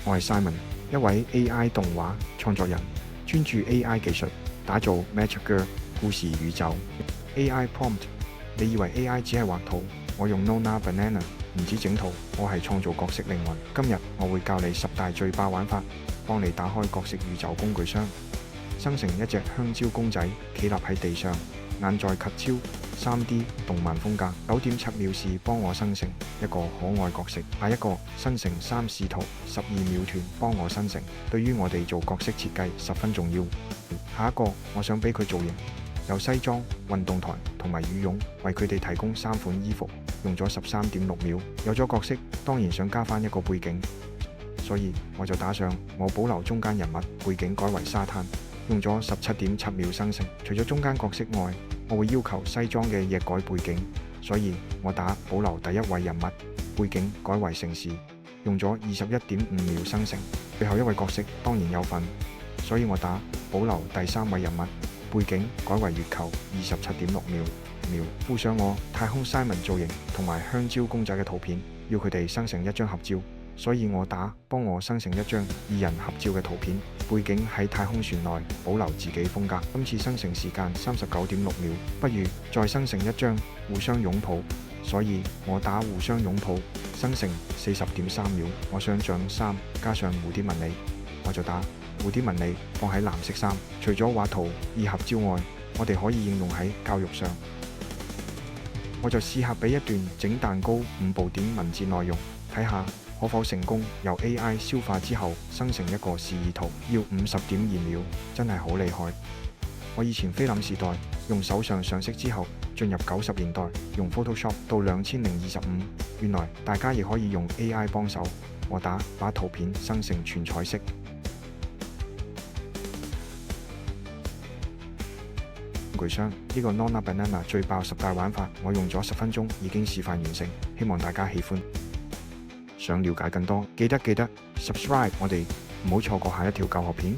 我係 Simon，一位 AI 動畫創作人，專注 AI 技術，打造 Magic Girl 故事宇宙。AI Prompt， 你以為 AI 只係畫圖？我用 Nona Banana 唔止整圖，我係創造角色靈魂。今日我會教你10大最爆玩法，幫你打開角色宇宙工具箱，生成一隻香蕉公仔企立喺地上，眼在及超 3D 動漫風格。9.7秒時幫我生成一個可愛角色。下一個生成3視圖，12秒團幫我生成。對於我哋做角色設計十分重要。下一個我想俾佢造型，有西裝、運動台同埋羽絨，為佢哋提供3款衣服，用咗13.6秒。有咗角色，當然想加翻一個背景，所以我就打上我保留中間人物，背景改為沙灘，用咗17.7秒生成。除咗中間角色外，我會要求西裝嘅役改背景，所以我打保留第一位人物，背景改為城市，用咗21.5秒生成。最後一位角色當然有份，所以我打保留第3位人物，背景改為月球，27.6秒。附上我太空 Simon 造型同埋香蕉公仔嘅圖片，要佢哋生成一張合照，所以我打幫我生成一張2人合照嘅圖片，背景喺太空船內，保留自己風格。今次生成時間39.6秒，不如再生成一張互相擁抱，所以我打互相擁抱，生成40.3秒。我想像衫加上蝴蝶紋理，我就打蝴蝶紋理放喺藍色衫。除咗畫圖易合照外，我哋可以應用喺教育上。我就試下俾一段整蛋糕5步點文字內容，睇下可否成功由 AI 消化之後生成一個示意圖，要50.2秒，真係好厲害。我以前菲林時代用手上上色之後，進入90年代用 Photoshop 到2025，原來大家亦可以用 AI 幫手。我打把圖片生成全彩色。工具箱呢個 Nona Banana 最爆10大玩法，我用咗10分鐘已經示範完成，希望大家喜歡。想了解更多，記得 subscribe 我哋，唔好錯過下一條教學片。